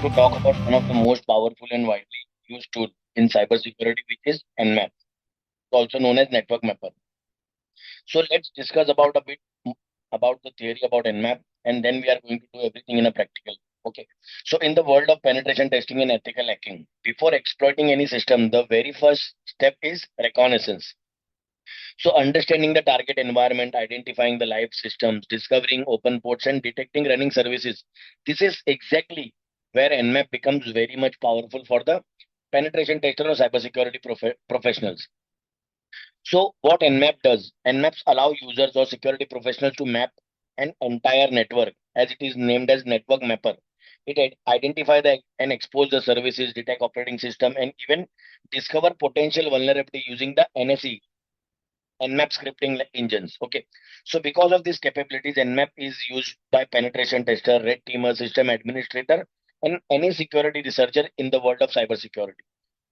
to talk about one of the most powerful and widely used tool in cybersecurity, which is Nmap, also known as network mapper. So let's discuss about a bit about the theory about Nmap, and then we are going to do everything in a practical. Okay. So in the world of penetration testing and ethical hacking, before exploiting any system, the very first step is reconnaissance. So understanding the target environment, identifying the live systems, discovering open ports, and detecting running services. This is exactly where Nmap becomes very much powerful for the penetration tester or cybersecurity professionals. So what Nmap does, Nmaps allow users or security professionals to map an entire network, as it is named as network mapper. It identify the and expose the services, detect operating system, and even discover potential vulnerability using the NSE Nmap scripting engines. Okay. So because of these capabilities, Nmap is used by penetration tester, red teamer, system administrator, and any security researcher in the world of cybersecurity.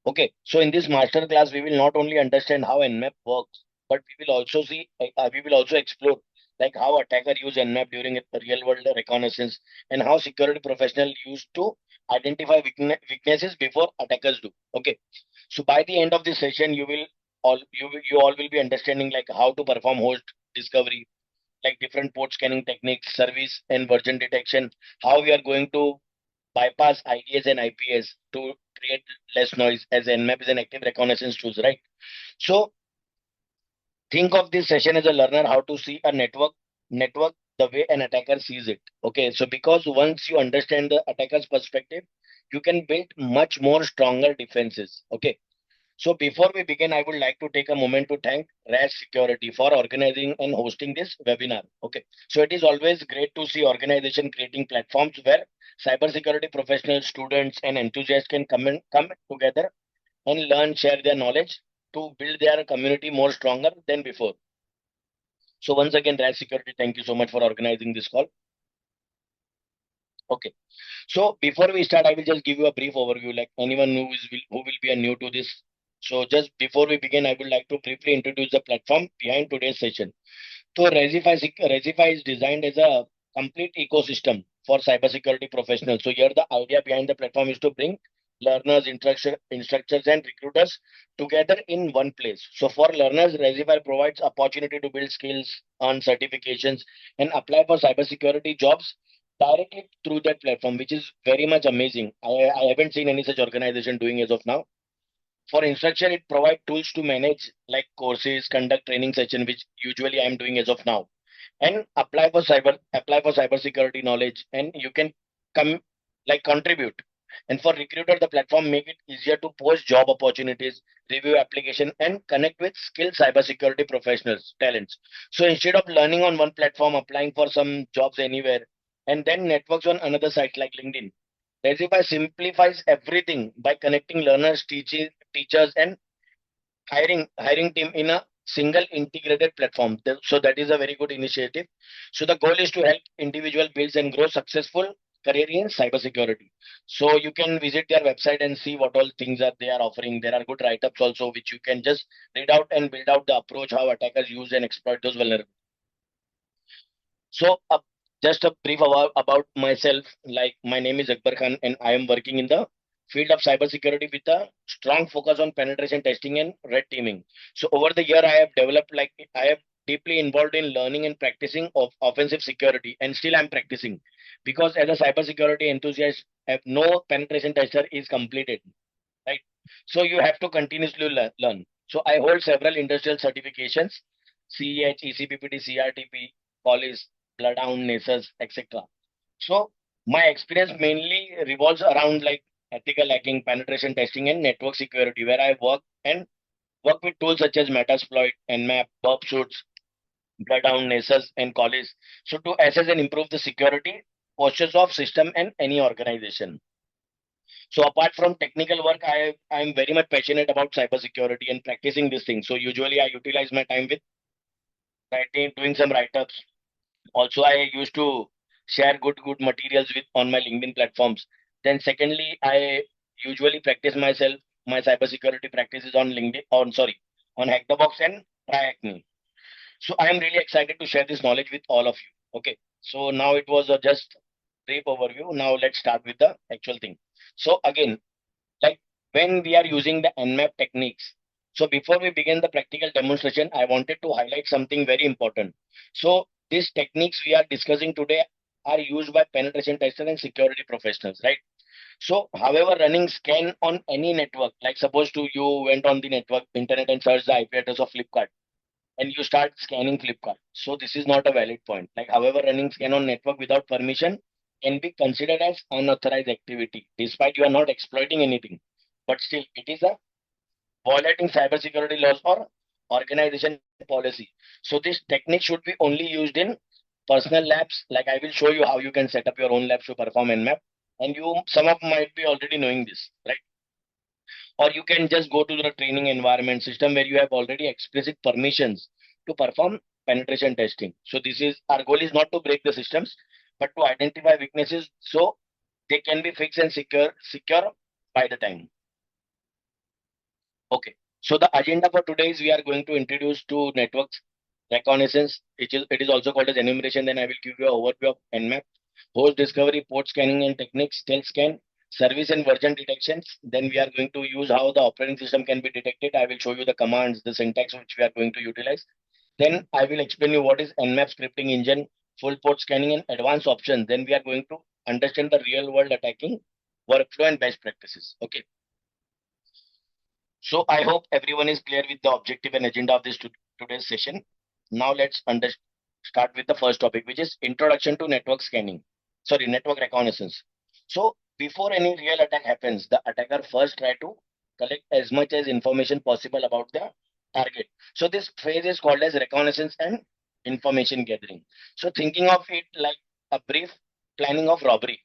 Okay. So in this master class, we will not only understand how Nmap works, but we will also explore like how attacker use Nmap during a real world reconnaissance and how security professional use to identify weaknesses before attackers do. Okay. So by the end of this session, you all will be understanding like how to perform host discovery, like different port scanning techniques, service and version detection, how we are going to bypass IDS and IPS to create less noise as Nmap is an active reconnaissance tools, right? So think of this session as a learner how to see a network the way an attacker sees it. Okay, so because once you understand the attacker's perspective, you can build much more stronger defenses. Okay, so before we begin, I would like to take a moment to thank RAS Security for organizing and hosting this webinar. Okay, so it is always great to see organization creating platforms where cybersecurity professionals, students, and enthusiasts can come together and learn, share their knowledge to build their community more stronger than before. So once again, RAS Security, thank you so much for organizing this call. Okay. So before we start, I will just give you a brief overview, like anyone who will be a new to this. So just before we begin, I would like to briefly introduce the platform behind today's session. So Resify is designed as a complete ecosystem for cybersecurity professionals. So here the idea behind the platform is to bring learners, instructors, and recruiters together in one place. So for learners, Resify provides opportunity to build skills, earn certifications, and apply for cybersecurity jobs directly through that platform, which is very much amazing. I haven't seen any such organization doing as of now. For instruction, it provides tools to manage like courses, conduct training session, which usually I am doing as of now, and apply for cybersecurity knowledge, and you can come like contribute. And for recruiter, the platform make it easier to post job opportunities, review application, and connect with skilled cybersecurity professionals, talents. So instead of learning on one platform, applying for some jobs anywhere, and then networks on another site like LinkedIn, Resify simplifies everything by connecting learners, teachers, and hiring team in a single integrated platform. So that is a very good initiative. So the goal is to help individual build and grow successful career in cybersecurity. So you can visit their website and see what all things that they are offering. There are good write-ups also, which you can just read out and build out the approach how attackers use and exploit those vulnerabilities. So just a brief about myself. Like my name is Akbar Khan, and I am working in the field of cybersecurity with a strong focus on penetration testing and red teaming. So over the year, I have deeply involved in learning and practicing of offensive security, and still I'm practicing because as a cybersecurity enthusiast, no penetration tester is completed, right? So you have to continuously learn. So I hold several industrial certifications: CEH, ECPPT, CRTP, Police, Bloodhound, NACES, etc. So my experience mainly revolves around like ethical hacking, penetration testing, and network security, where I work with tools such as Metasploit, Nmap, Burp Suits, Bloodhound, NACES, and Police. So to assess and improve the security postures of system and any organization. So apart from technical work, I'm very much passionate about cybersecurity and practicing these things. So usually I utilize my time with writing, doing some write-ups. Also, I used to share good materials with on my LinkedIn platforms. Then secondly, I usually practice myself my cybersecurity practices on LinkedIn on Hack the Box and TryHackMe. So I am really excited to share this knowledge with all of you. Okay. So now it was just brief overview. Now let's start with the actual thing. So again, like when we are using the Nmap techniques. So before we begin the practical demonstration, I wanted to highlight something very important. So these techniques we are discussing today are used by penetration testers and security professionals, right? So, however, running scan on any network, like suppose to you went on the network internet and searched the IP address of Flipkart and you start scanning Flipkart. So this is not a valid point. Like however, running scan on network without permission can be considered as unauthorized activity, despite you are not exploiting anything. But still, it is a violating cybersecurity laws or organization policy. So this technique should be only used in personal labs. Like I will show you how you can set up your own labs to perform Nmap. And you some of might be already knowing this, right? Or you can just go to the training environment system where you have already explicit permissions to perform penetration testing. So this is our goal is not to break the systems, but to identify weaknesses so they can be fixed and secure by the time. Okay. So the agenda for today is we are going to introduce two networks reconnaissance. It is also called as enumeration. Then I will give you an overview of Nmap, host discovery, port scanning and techniques, stealth scan, service and version detections. Then we are going to use how the operating system can be detected. I will show you the commands, the syntax which we are going to utilize. Then I will explain you what is Nmap scripting engine, full port scanning and advanced options. Then we are going to understand the real world attacking workflow and best practices. Okay. So I hope everyone is clear with the objective and agenda of this today's session. Now let's start with the first topic, which is introduction to network scanning. Sorry, network reconnaissance. So before any real attack happens, the attacker first try to collect as much as information possible about the target. So this phase is called as reconnaissance and information gathering. So thinking of it like a brief planning of robbery.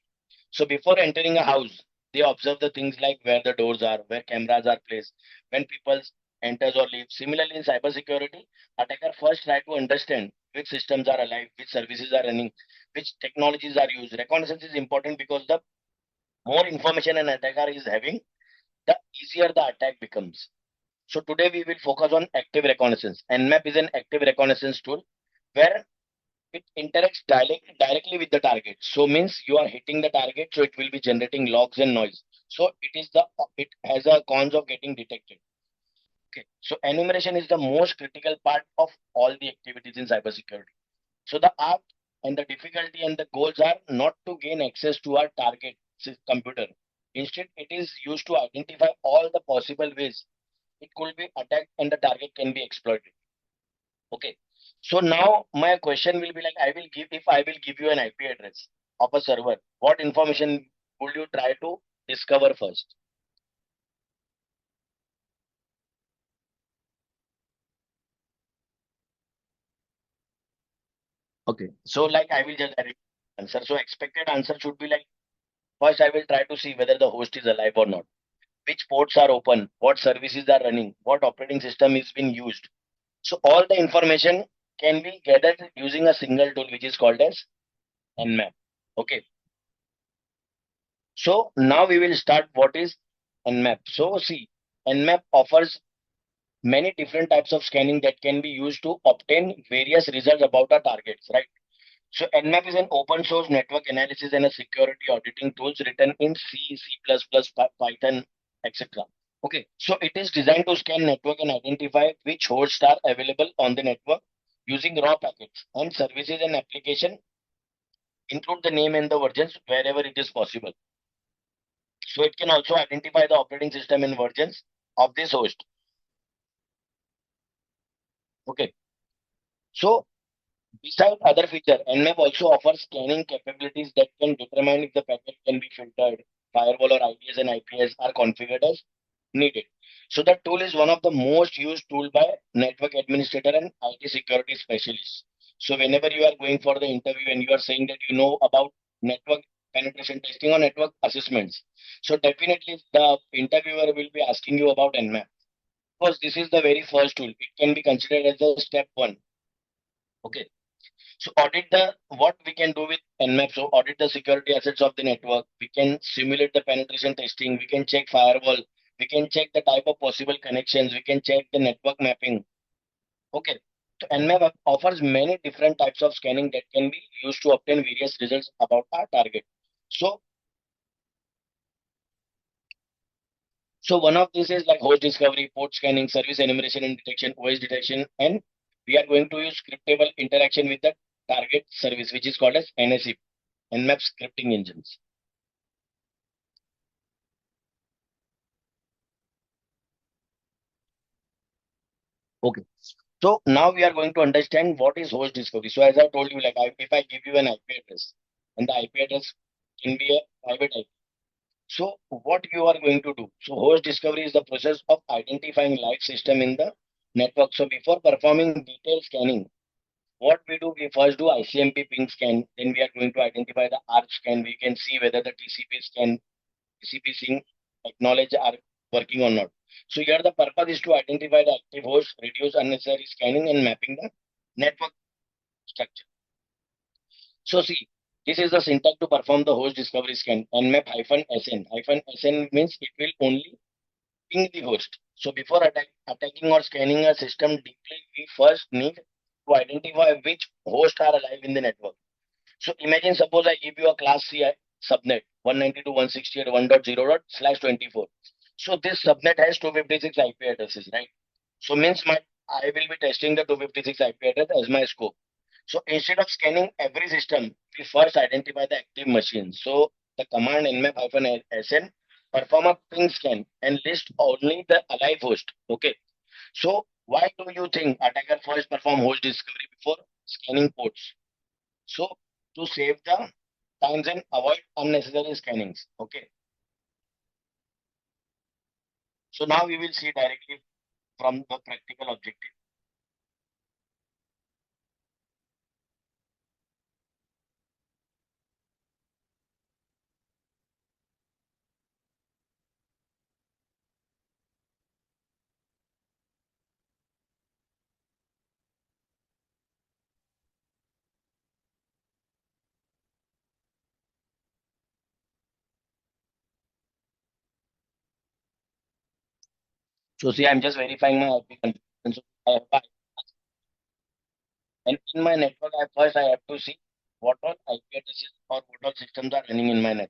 So before entering a house, they observe the things like where the doors are, where cameras are placed, when people enters or leave. Similarly, in cybersecurity, attacker first try to understand which systems are alive, which services are running, which technologies are used. Reconnaissance is important because the more information an attacker is having, the easier the attack becomes. So today we will focus on active reconnaissance. Nmap is an active reconnaissance tool where it interacts directly with the target. So means you are hitting the target, so it will be generating logs and noise. So it has a cons of getting detected. Okay. So enumeration is the most critical part of all the activities in cybersecurity. So the art and the difficulty and the goals are not to gain access to our target computer. Instead, it is used to identify all the possible ways it could be attacked and the target can be exploited. Okay. So now my question will be like I will give you an IP address of a server, what information would you try to discover first? Okay. So like I will just answer. So expected answer should be like first I will try to see whether the host is alive or not. Which ports are open, what services are running, what operating system is being used. So all the information can be gathered using a single tool which is called as Nmap. Okay. So now we will start what is Nmap. So see, Nmap offers many different types of scanning that can be used to obtain various results about our targets, right? So Nmap is an open source network analysis and a security auditing tools written in C, Python, etc. Okay, so it is designed to scan network and identify which hosts are available on the network using raw packets and services and application include the name and the versions wherever it is possible. So it can also identify the operating system and versions of this host. Okay, so besides other feature, Nmap also offers scanning capabilities that can determine if the packet can be filtered, firewall or IDS and IPS are configured as needed. So that tool is one of the most used tool by network administrator and IT security specialists. So whenever you are going for the interview and you are saying that you know about network penetration testing or network assessments, so definitely the interviewer will be asking you about Nmap because this is the very first tool. It can be considered as a step one. Okay. So audit the what we can do with Nmap. So audit the security assets of the network. We can simulate the penetration testing. We can check firewall. We can check the type of possible connections. We can check the network mapping. Okay. So Nmap offers many different types of scanning that can be used to obtain various results about our target. So, so one of these is like host discovery, port scanning, service enumeration and detection, OS detection, and we are going to use scriptable interaction with the target service, which is called as NSE, Nmap scripting engines. Okay. So now we are going to understand what is host discovery. So as I told you, if I give you an IP address, and the IP address can be a private IP. So what you are going to do? So host discovery is the process of identifying live system in the network. So before performing detailed scanning, what we do, we first do ICMP ping scan. Then we are going to identify the ARP scan. We can see whether the TCP scan, TCP sync acknowledge are working or not. So here the purpose is to identify the active host, reduce unnecessary scanning and mapping the network structure. So see, this is the syntax to perform the host discovery scan. Nmap -sn. -sn means it will only ping the host. So before attacking or scanning a system deeply, we first need to identify which hosts are alive in the network. So imagine suppose I give you a class C subnet 192.168.1.0/24. So this subnet has 256 IP addresses, right? So means my I will be testing the 256 IP address as my scope. So instead of scanning every system, we first identify the active machine. So the command nmap-sn perform a ping scan and list only the alive host. Okay. So why do you think attacker first perform host discovery before scanning ports? So to save the times and avoid unnecessary scannings. Okay. So now we will see directly from the practical objective. So see, I'm just verifying my IP configuration. So and in my network, I have to see what all IP addresses or what all systems are running in my network.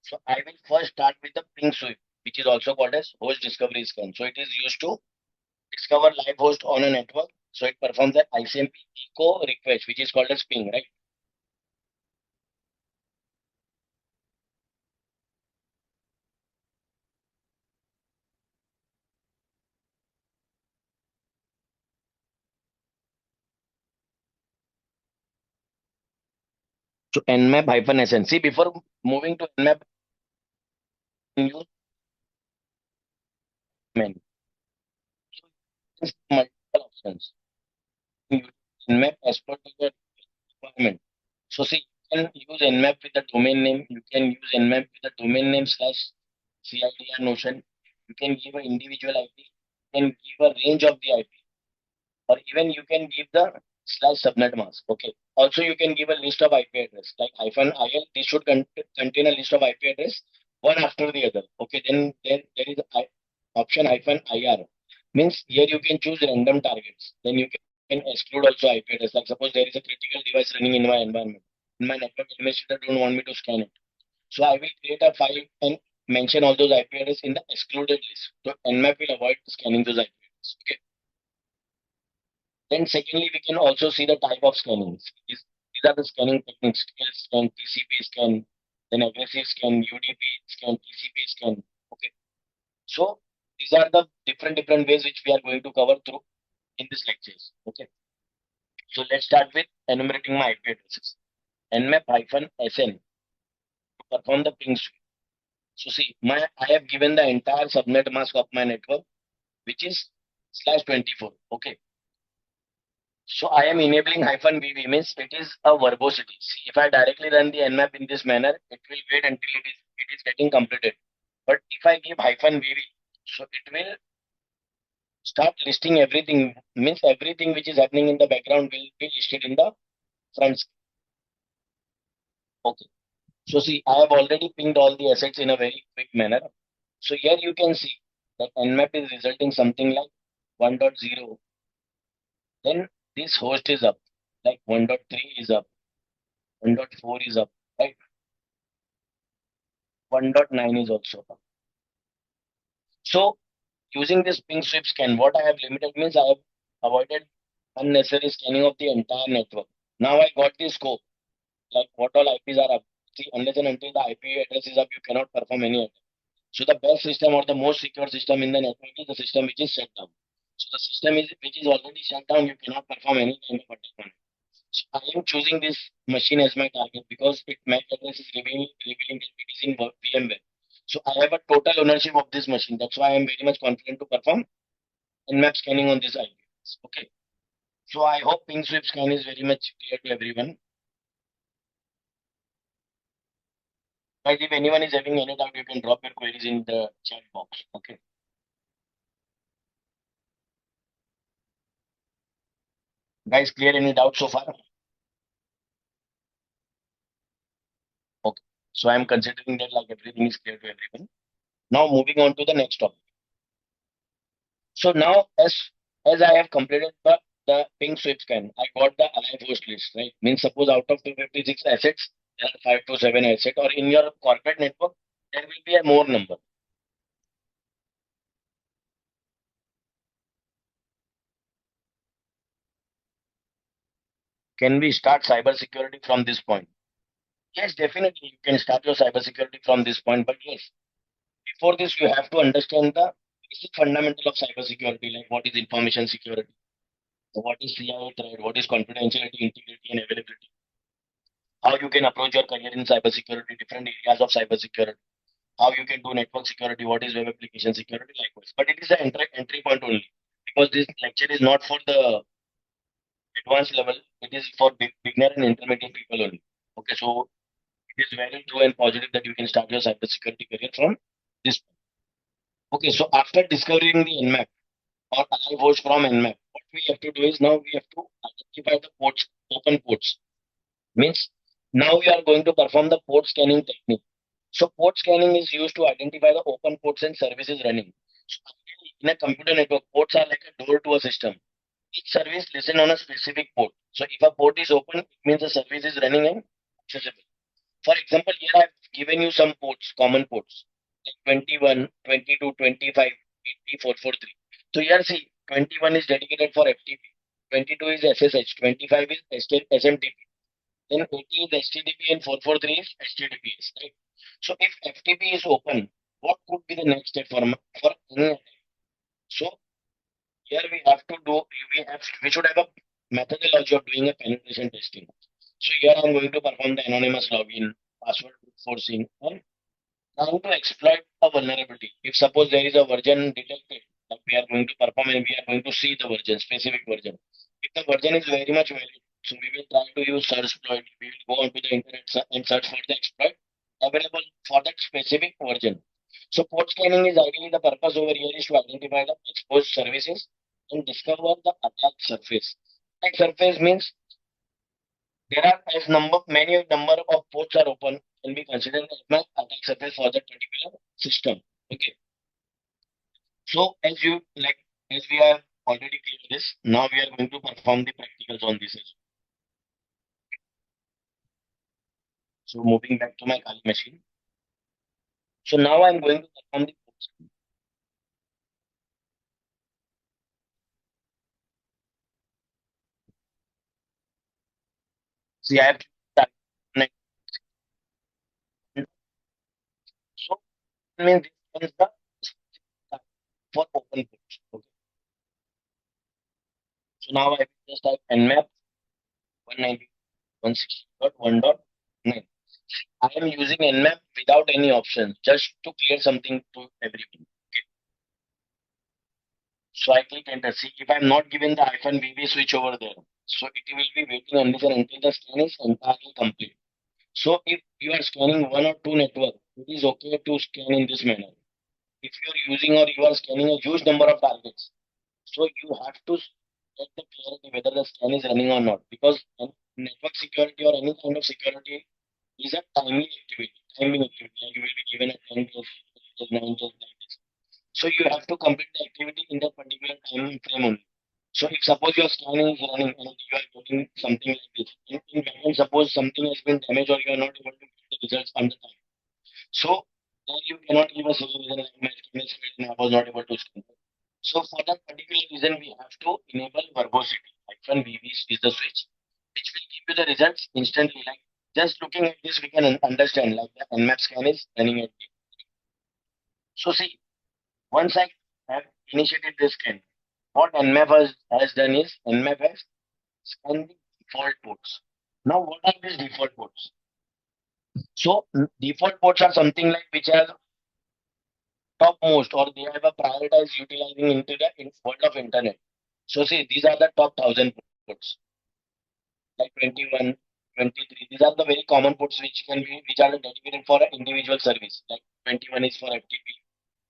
So I will first start with the ping sweep, which is also called as host discovery scan. So it is used to discover live host on a network. So it performs the ICMP echo request, which is called as ping, right? So Nmap-sn. See, before moving to Nmap, you use menu. So there's multiple options. You use Nmap as per to your requirement. So see, you can use Nmap with the domain name. You can use Nmap with the domain name slash CIDR notion. You can give an individual IP. You can give a range of the IP, or even you can give the slash subnet mask. Okay. Also, you can give a list of IP address like -il. This should contain a list of IP address one after the other. Okay. Then there is option -ir. Means here you can choose random targets. Then you can exclude also IP address. Like suppose there is a critical device running in my environment. In my network administrator don't want me to scan it. So I will create a file and mention all those IP address in the excluded list. So Nmap will avoid scanning those IP address. Okay. Then secondly, we can also see the type of scanning. These are the scanning techniques: scale scan, TCP scan, then aggressive scan, UDP scan, TCP scan. Okay. So these are the different ways which we are going to cover through in this lectures. Okay. So let's start with enumerating my IP addresses. Nmap-sn to perform the ping sweep. So see, I have given the entire subnet mask of my network, which is /24. Okay. So I am enabling -vv means it is a verbosity. See, if I directly run the Nmap in this manner, it will wait until it is getting completed. But if I give -vv, so it will start listing everything. Means everything which is happening in the background will be listed in the front. Okay. So see, I have already pinged all the assets in a very quick manner. So here you can see that Nmap is resulting something like 1.0 then this host is up, like 1.3 is up, 1.4 is up, right? 1.9 is also up. So using this ping sweep scan, what I have limited means I have avoided unnecessary scanning of the entire network. Now I got the scope, like what all IPs are up. See, unless and until the IP address is up, you cannot perform any attack. So the best system or the most secure system in the network is the system which is shut down. So the system is which is already shut down, you cannot perform any kind of attack on it. So I am choosing this machine as my target because it MAC address is revealing that it is in VMware. So I have a total ownership of this machine. That's why I am very much confident to perform Nmap scanning on this IP. Okay. So I hope ping sweep scan is very much clear to everyone. Guys, if anyone is having any doubt, you can drop your queries in the chat box. Okay. Guys, clear any doubt so far? Okay. So I'm considering that like everything is clear to everyone. Now moving on to the next topic. So now as I have completed the ping sweep scan, I got the alive host list, right? Means suppose out of 256 assets, there are 5 to 7 assets, or in your corporate network, there will be a more number. Can we start cybersecurity from this point? Yes, definitely you can start your cybersecurity from this point, but yes, before this you have to understand the basic fundamental of cybersecurity, like what is information security, what is CIA threat, what is confidentiality, integrity, and availability. How you can approach your career in cybersecurity, different areas of cybersecurity, how you can do network security, what is web application security, likewise. But it is an entry point only because this lecture is not for the advanced level, it is for beginner and intermediate people only. Okay, so it is very true and positive that you can start your cybersecurity career from this. Okay, so after discovering the Nmap or alive host from Nmap, what we have to do is now we have to identify the ports, open ports. Means now we are going to perform the port scanning technique. So port scanning is used to identify the open ports and services running. So in a computer network, ports are like a door to a system. Each service listen on a specific port. So if a port is open, it means the service is running and accessible. For example, here I have given you some ports, common ports, like 21, 22, 25, 80, 443. So here see, 21 is dedicated for FTP, 22 is SSH, 25 is SMTP, then 80 is HTTP and 443 is HTTPS, right? So if FTP is open, what could be the next step for any attack? So here we have to do, we should have a methodology of doing a penetration testing. So here I'm going to perform the anonymous login, password forcing, and trying to exploit a vulnerability. If suppose there is a version detected, that we are going to perform and we are going to see the version, specific version. If the version is very much valid, so we will try to use search exploit. We will go onto the internet and search for the exploit available for that specific version. So port scanning is ideally the purpose over here is to identify the exposed services and discover the attack surface. Attack surface means there are as many number of ports are open can be considered as my attack surface for that particular system. Okay. So as we have already cleared this, now we are going to perform the practicals on this as well. So moving back to my Kali machine. So now I'm going to perform the ports. See, I have start next. So I mean this one is the for open ports. Okay. So now I just type nmap 190.160.1.9. I am using Nmap without any options, just to clear something to everyone. Okay. So I click enter. See, if I'm not given the hyphen VB switch over there, so it will be waiting until the scan is entirely complete. So if you are scanning one or two network, it is okay to scan in this manner. If you are using or you are scanning a huge number of targets, so you have to get the clarity whether the scan is running or not, because network security or any kind of security is a timing activity. Like you will be given a 10 days, 9 days, like this. So you have to complete the activity in that particular time frame only. So if suppose your scan is running and you are getting something like this, in backend suppose something has been damaged or you are not able to get the results on the time. So then you cannot give a single reason like my scan is failed and I was not able to scan. So for that particular reason, we have to enable verbosity. Hyphen VV is the switch, which will give you the results instantly. Like just looking at this, we can understand like the Nmap scan is running at. So see, once I have initiated this scan, what Nmap has done is Nmap has scanned the default ports. Now, what are these default ports? So, default ports are something like which are topmost or they have a prioritized utilizing into the world of internet. So, see, these are the top 1,000 ports like 21, 23. These are the very common ports which are dedicated for an individual service. Like 21 is for FTP,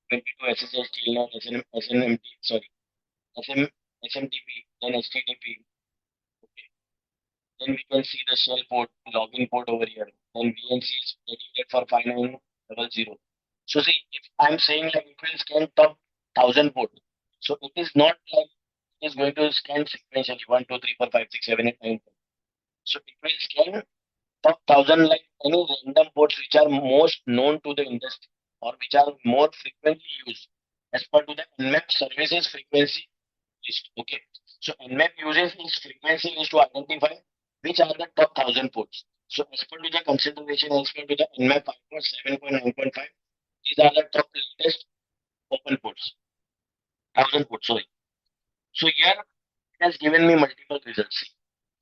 22 SSH, Telnet, SNMT, sorry, SM, SMTP, then HTTP. Then we can see the shell port, login port over here. Then VNC is dedicated for 5900. So see, if I'm saying like it will scan top 1,000 port, so it is not like it is going to scan sequentially 1, 2, 3, 4, 5, 6, 7, 8, 9, 10. So it will scan top 1,000 like any random ports which are most known to the industry or which are more frequently used as per to the Nmap services frequency list. Okay. So Nmap uses its frequency list to identify which are the top 1,000 ports. So as per to the consideration, as per to the Nmap 5.7.9.5, these are the top latest open ports, 1,000 ports. Sorry. So here it has given me multiple results. See,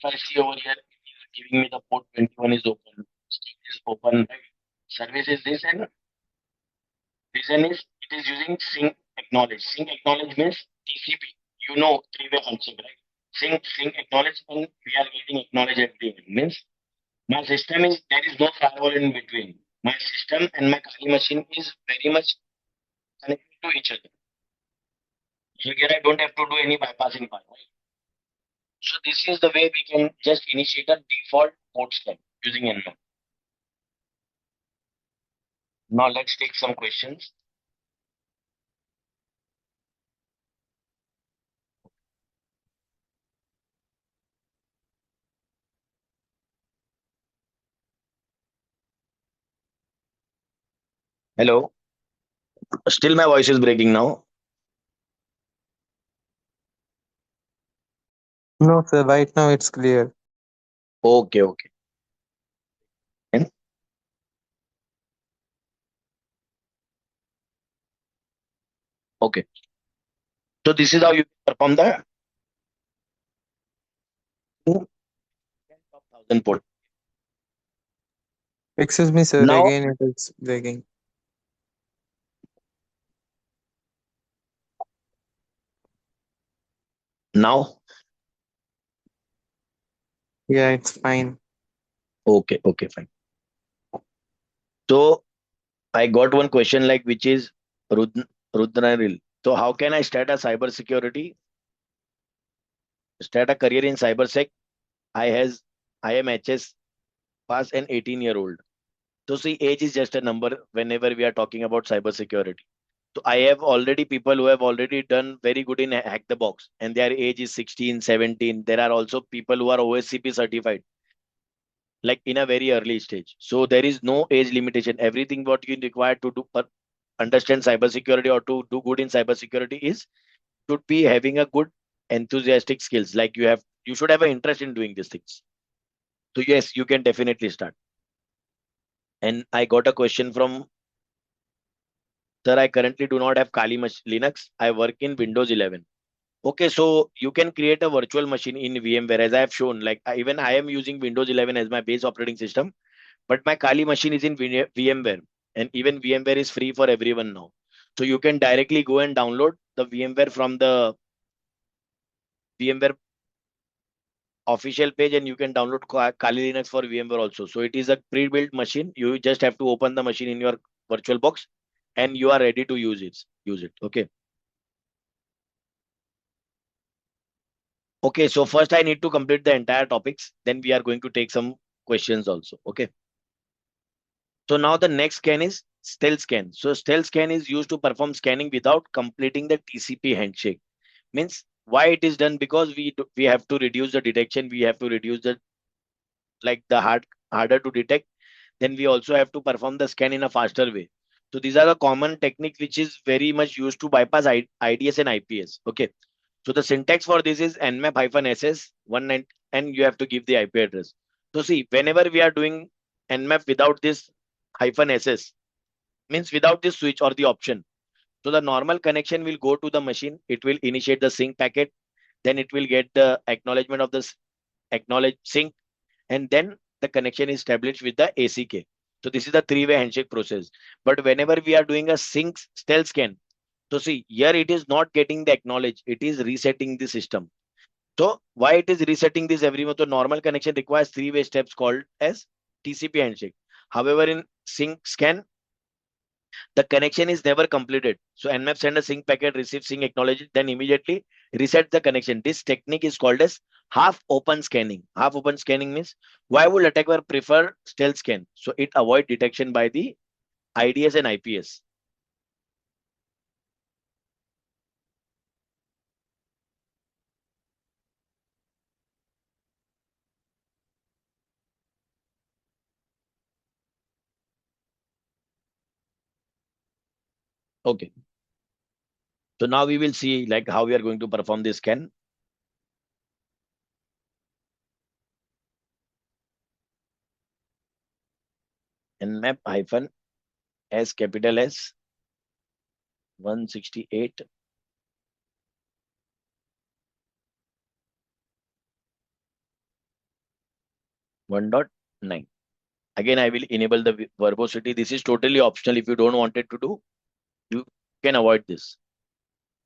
if I see over here, it is giving me the port 21 is open, state is open, right? Service is this, and reason is it is using sync acknowledge. Sync acknowledge means TCP. You know, three-way handshake, right? Sync acknowledge, and we are getting acknowledge everything. Means my system is there is no firewall in between. My system and my Kali machine is very much connected to each other. So here I don't have to do any bypassing part, right? So this is the way we can just initiate a default port scan using Nmap. Now let's take some questions. Hello. Still my voice is breaking now. No, sir, right now it's clear. Okay, okay. And okay. So this is how you perform the 1,000 port. Excuse me, sir, Now, again it is breaking. now, Yeah, it's fine. okay, okay, fine. So I got one question like which is Rudranil. So how can I start a cybersecurity, start a career in cybersec? I am HS past an 18-year-old. So see, age is just a number whenever we are talking about cybersecurity. So I have already people who have already done very good in hack the box and their age is 16, 17. There are also people who are OSCP certified like in a very early stage. So there is no age limitation. Everything what you require to do understand cybersecurity or to do good in cybersecurity is should be having a good enthusiastic skills. Like you should have an interest in doing these things. So yes, you can definitely start. And I got a question from sir. I currently do not have Kali Linux. I work in Windows 11. Okay, so you can create a virtual machine in VMware as I have shown. Like even I am using Windows 11 as my base operating system. But my Kali machine is in VMware, and even VMware is free for everyone now. So you can directly go and download the VMware from the VMware official page, and you can download Kali Linux for VMware also. So it is a pre-built machine. You just have to open the machine in your virtual box, and you are ready to use it. Use it. Okay. Okay. So first I need to complete the entire topics. Then we are going to take some questions also. Okay. So now the next scan is stealth scan. So stealth scan is used to perform scanning without completing the TCP handshake. Means why it is done? Because we have to reduce the detection, we have to reduce the like the harder to detect. Then we also have to perform the scan in a faster way. So these are the common techniques which is very much used to bypass IDS and IPS. Okay. So the syntax for this is nmap -ss 19, and you have to give the IP address. So see, whenever we are doing nmap without this -ss, means without this switch or the option. So the normal connection will go to the machine. It will initiate the sync packet. Then it will get the acknowledgement of this acknowledge sync, and then the connection is established with the ACK. So this is the three-way handshake process. But whenever we are doing a sync stealth scan, so see here it is not getting the acknowledge, it is resetting the system. So why it is resetting this every month? So normal connection requires three-way steps called as TCP handshake. However, in sync scan, the connection is never completed. So Nmap send a sync packet, receive sync, acknowledge it, then immediately reset the connection. This technique is called as half open scanning. Half open scanning means why would attacker prefer stealth scan? So it avoid detection by the IDS and IPS. Okay. So now we will see like how we are going to perform this scan. Nmap hyphen S capital S 168 1.9. Again, I will enable the verbosity. This is totally optional. If you don't want it to do, you can avoid this.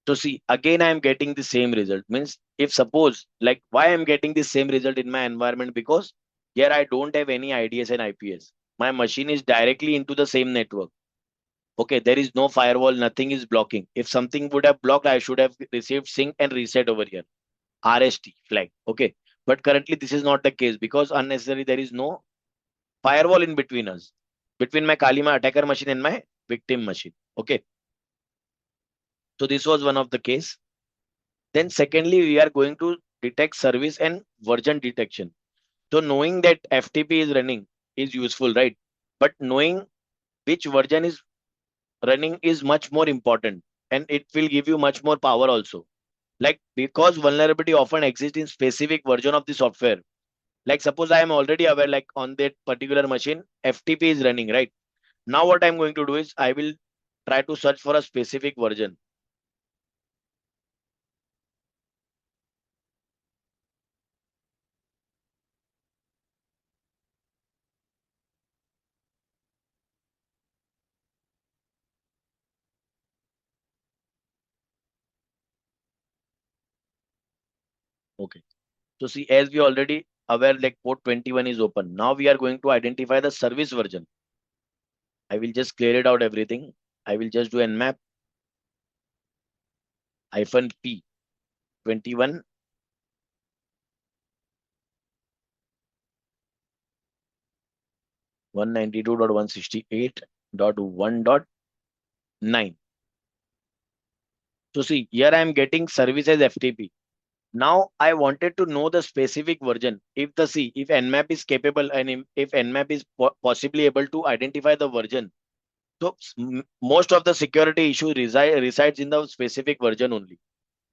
So see, again, I am getting the same result. Means if suppose like why I'm getting the same result in my environment, because here I don't have any IDS and IPS. My machine is directly into the same network. Okay, there is no firewall, nothing is blocking. If something would have blocked, I should have received sync and reset over here. RST flag. Okay. But currently this is not the case because unnecessary there is no firewall in between us, between my Kalima attacker machine and my victim machine. Okay. So this was one of the case. Then secondly, we are going to detect service and version detection. So knowing that FTP is running is useful, right? But knowing which version is running is much more important, and it will give you much more power also. Like because vulnerability often exists in specific version of the software. Like suppose I am already aware like on that particular machine, FTP is running, right? Now what I'm going to do is I will try to search for a specific version. Okay. So see, as we already aware, like port 21 is open. Now we are going to identify the service version. I will just clear it out everything. I will just do nmap -p 21 192.168.1.9. So see, here I am getting service as FTP. Now I wanted to know the specific version. If the C, if Nmap is capable and if Nmap is possibly able to identify the version, so most of the security issue resides in the specific version only.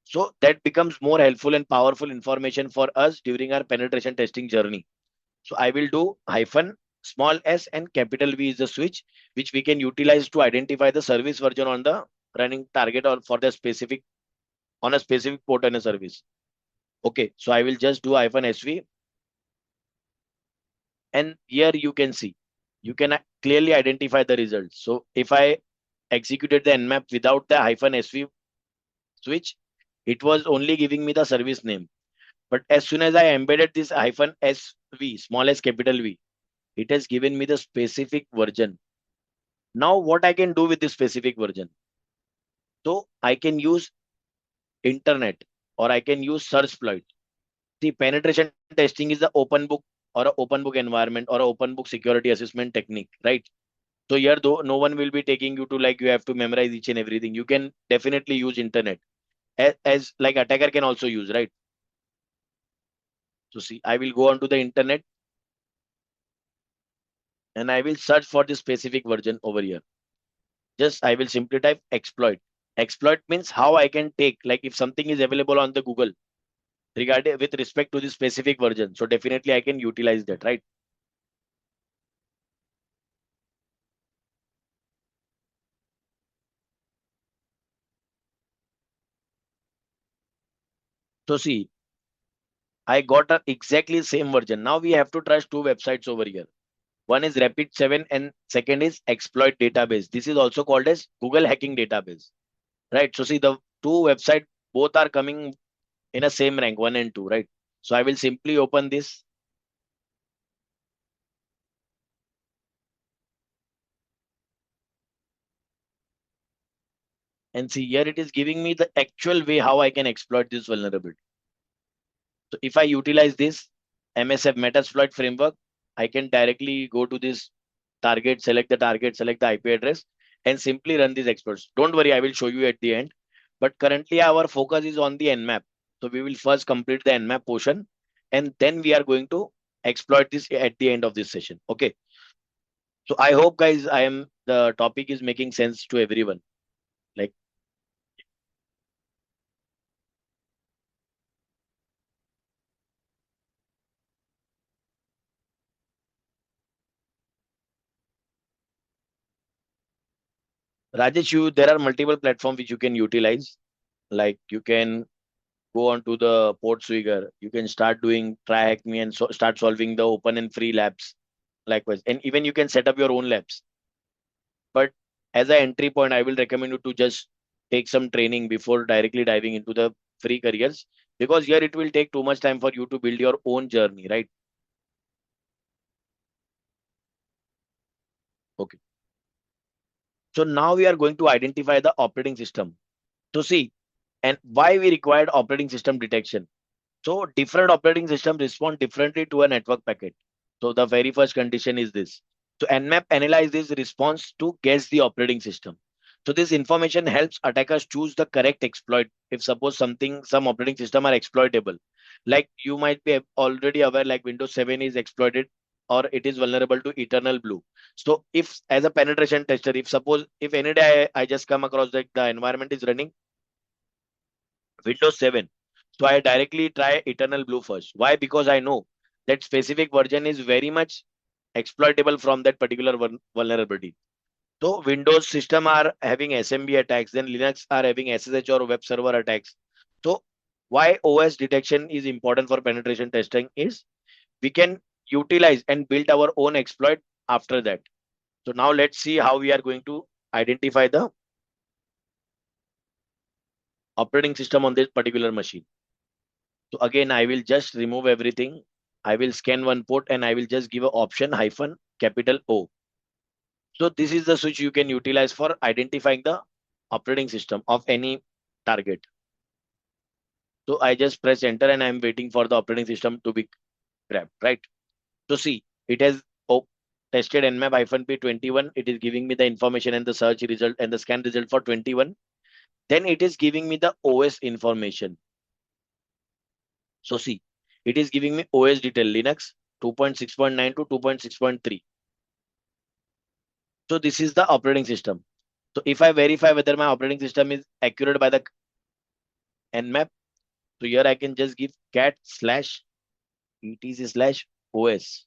So that becomes more helpful and powerful information for us during our penetration testing journey. So I will do hyphen small s and capital V is the switch which we can utilize to identify the service version on the running target or for the specific on a specific port and a service. Okay, so I will just do hyphen SV, and here you can see you can clearly identify the results. So if I executed the nmap without the hyphen SV switch, it was only giving me the service name. But as soon as I embedded this hyphen SV, small s capital V, it has given me the specific version. Now what I can do with this specific version? So I can use internet or I can use search exploit. See, penetration testing is the open book or an open book environment or an open book security assessment technique, right? So here, though no one will be taking you to like you have to memorize each and everything. You can definitely use internet. as like attacker can also use, right? So see, I will go onto the internet and I will search for the specific version over here. Just I will simply type exploit. Exploit means how I can take, like if something is available on the Google regarding with respect to the specific version. So definitely I can utilize that, right? So see, I got a exactly same version. Now we have to trust two websites over here. One is Rapid 7 and second is Exploit Database. This is also called as Google Hacking Database, right? So see, the two website both are coming in a same rank, 1 and 2, right? So I will simply open this and see here it is giving me the actual way how I can exploit this vulnerability. So if I utilize this MSF Metasploit framework, I can directly go to this target, select the IP address, and simply run these exploits. Don't worry, I will show you at the end. But currently our focus is on the Nmap. So we will first complete the Nmap portion, and then we are going to exploit this at the end of this session. Okay. So I hope guys, I am the topic is making sense to everyone. Like Rajesh, you there are multiple platforms which you can utilize. Like you can go on to the port swigger, you can start doing try hack me and start solving the open and free labs likewise, and even you can set up your own labs. But as an entry point, I will recommend you to just take some training before directly diving into the free careers, because here it will take too much time for you to build your own journey, right? Okay, so now we are going to identify the operating system. So see, and why we required operating system detection. So different operating systems respond differently to a network packet. So the very first condition is this. So Nmap analyzes response to guess the operating system. So this information helps attackers choose the correct exploit. If suppose some operating system are exploitable, like you might be already aware, like Windows 7 is exploited or it is vulnerable to eternal blue. So if as a penetration tester, if suppose if any day I just come across that the environment is running Windows 7. So I directly try Eternal Blue first. Why? Because I know that specific version is very much exploitable from that particular vulnerability. So Windows system are having SMB attacks, then Linux are having SSH or web server attacks. So why OS detection is important for penetration testing is we can utilize and build our own exploit after that. So now let's see how we are going to identify the operating system on this particular machine. So again, I will just remove everything. I will scan one port and I will just give a option hyphen capital O. So this is the switch you can utilize for identifying the operating system of any target. So I just press enter and I'm waiting for the operating system to be grabbed, right? So see, it has tested Nmap hyphen P21. It is giving me the information and the search result and the scan result for 21. Then it is giving me the OS information. So see, it is giving me OS detail Linux 2.6.9 to 2.6.3. So this is the operating system. So if I verify whether my operating system is accurate by the Nmap, so here I can just give cat slash etc slash OS.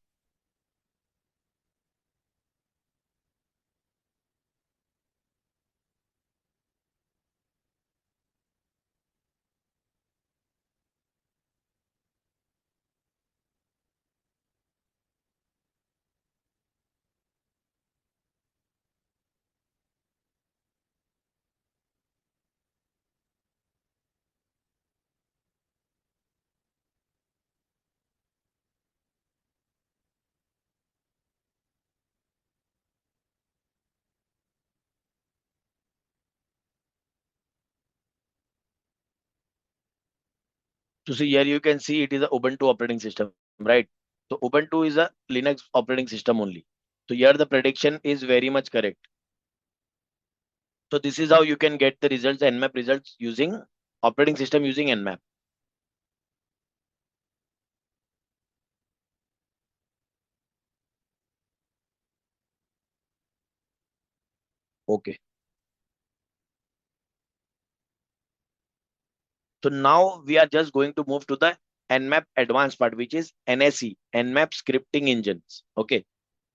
So see here you can see it is a Ubuntu operating system, right? So Ubuntu is a Linux operating system only. So here the prediction is very much correct. So this is how you can get the results, Nmap results using operating system using Nmap. Okay. So now we are just going to move to the Nmap advanced part, which is NSE, Nmap scripting engines. Okay.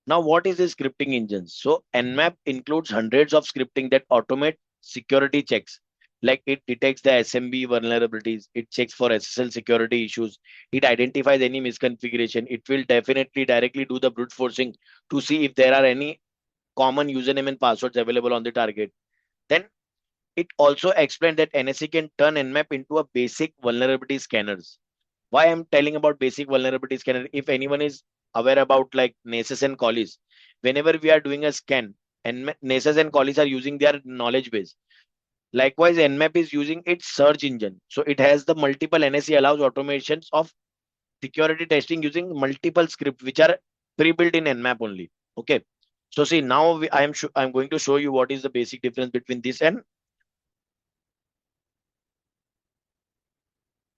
Now, what is the scripting engines? So Nmap includes hundreds of scripting that automate security checks. Like it detects the SMB vulnerabilities, it checks for SSL security issues, it identifies any misconfiguration. It will definitely directly do the brute forcing to see if there are any common username and passwords available on the target. Then it also explained that NSE can turn Nmap into a basic vulnerability scanners. Why I'm telling about basic vulnerability scanner? If anyone is aware about like NASES and collies, whenever we are doing a scan, and NASES and collies are using their knowledge base. Likewise, Nmap is using its search engine. So it has the multiple NSE allows automations of security testing using multiple scripts which are pre-built in Nmap only. Okay. So see now I'm going to show you what is the basic difference between this and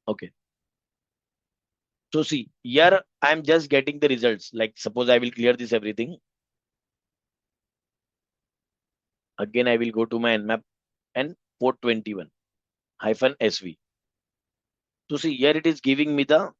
okay. So see here I'm just getting the results. Like suppose I will clear this everything. Again, I will go to my Nmap and port 21 hyphen SV. So see here it is giving me the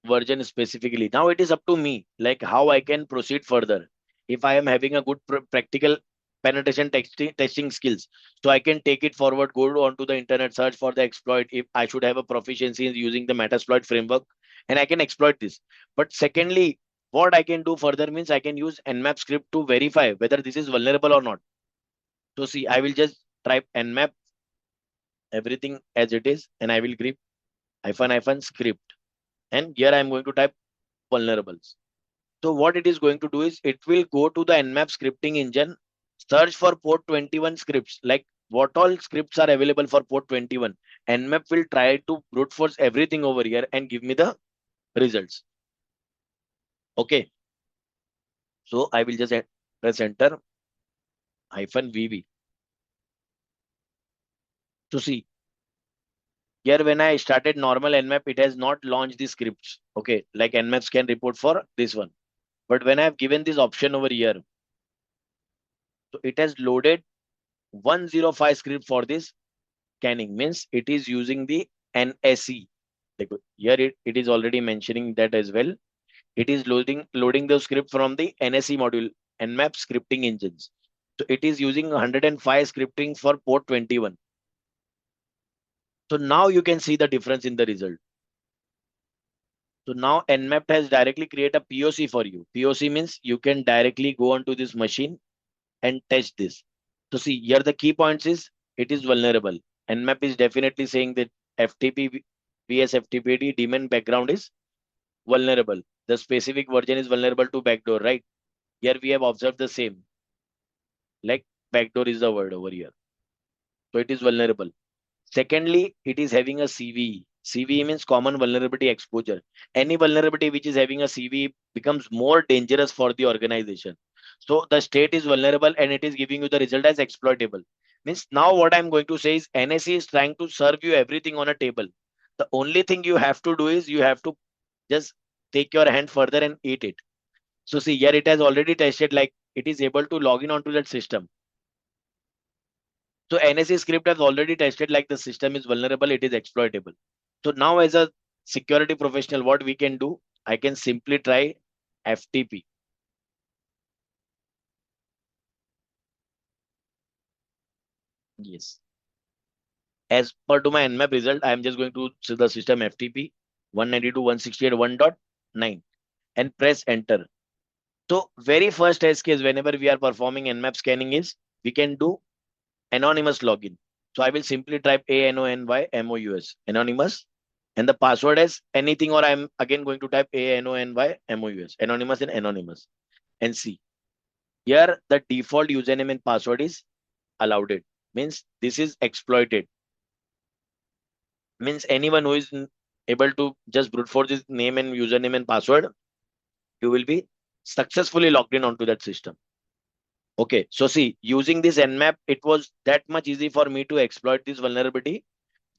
version specifically. Now it is up to me like how I can proceed further. If I am having a good practical penetration testing skills, so I can take it forward, go on to the internet, search for the exploit. If I should have a proficiency in using the Metasploit framework, and I can exploit this. But secondly, what I can do further means I can use Nmap script to verify whether this is vulnerable or not. So see, I will just type Nmap everything as it is, and I will grip hyphen script. And here I'm going to type vulnerables. So what it is going to do is it will go to the Nmap scripting engine, search for port 21 scripts, like what all scripts are available for port 21. Nmap will try to brute force everything over here and give me the results. Okay. So I will just press enter hyphen VV. To see here when I started normal Nmap, it has not launched the scripts. Okay. Like Nmap scan report for this one. But when I've given this option over here, so it has loaded 105 script for this scanning. Means it is using the NSE. Like here it is already mentioning that as well. It is loading the script from the NSE module, Nmap scripting engines. So it is using 105 scripting for port 21. So now you can see the difference in the result. So now Nmap has directly created a POC for you. POC means you can directly go onto this machine and test this. So see here the key points is it is vulnerable. Nmap is definitely saying that FTP vs FTPD daemon background is vulnerable. The specific version is vulnerable to backdoor, right? Here we have observed the same. Like backdoor is the word over here. So it is vulnerable. Secondly, it is having a CVE. CVE means common vulnerability exposure. Any vulnerability which is having a CVE becomes more dangerous for the organization. So the state is vulnerable and it is giving you the result as exploitable. Means now what I'm going to say is NSE is trying to serve you everything on a table. The only thing you have to do is you have to just take your hand further and eat it. So see here it has already tested like it is able to log in onto that system. So NSE script has already tested like the system is vulnerable, it is exploitable. So now as a security professional, what we can do, I can simply try FTP. Yes. As per to my Nmap result, I am just going to see the system FTP 192.168.1.9 and press enter. So very first test case whenever we are performing Nmap scanning is we can do anonymous login. So I will simply type ANONYMOUS, anonymous, and the password is anything, or I'm again going to type ANONYMOUS, anonymous and anonymous, and see. Here the default username and password is allowed. It means this is exploited. Means anyone who is able to just brute force his name and username and password, you will be successfully logged in onto that system. Okay, so see, using this Nmap, it was that much easy for me to exploit this vulnerability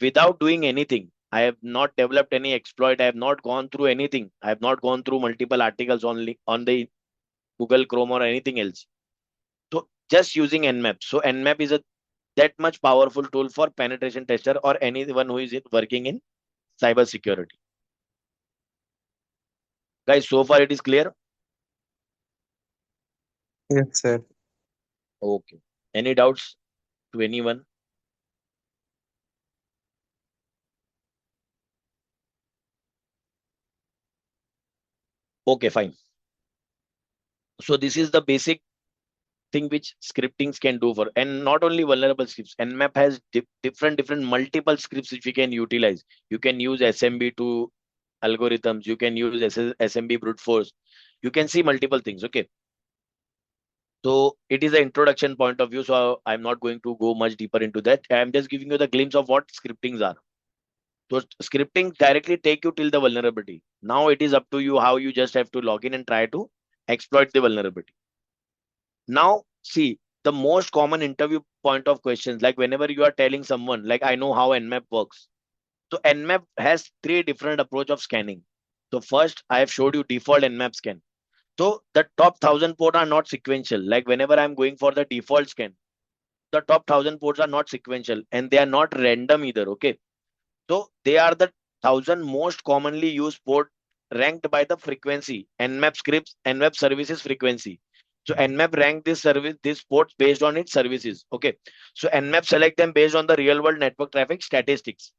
without doing anything. I have not developed any exploit. I have not gone through anything. I have not gone through multiple articles on the Google Chrome or anything else. So just using Nmap. So Nmap is a that much powerful tool for penetration tester or anyone who is working in cyber security. Guys, so far it is clear. Yes, sir. Okay. Any doubts to anyone? Okay, fine. So this is the basic thing which scriptings can do for, and not only vulnerable scripts. Nmap has different multiple scripts which we can utilize. You can use SMB to algorithms. You can use SMB brute force. You can see multiple things. Okay. So it is an introduction point of view. So I'm not going to go much deeper into that. I'm just giving you the glimpse of what scriptings are. So scripting directly take you till the vulnerability. Now it is up to you how you just have to log in and try to exploit the vulnerability. Now, see, the most common interview point of questions, like whenever you are telling someone, like I know how Nmap works. So Nmap has three different approach of scanning. So first, I have showed you default Nmap scan. So the top 1,000 port are not sequential. Like whenever I'm going for the default scan, the top 1,000 ports are not sequential and they are not random either. Okay. So they are the 1,000 most commonly used port ranked by the frequency. Nmap scripts, Nmap services frequency. So Nmap rank this service, this ports based on its services. Okay. So Nmap select them based on the real world network traffic statistics.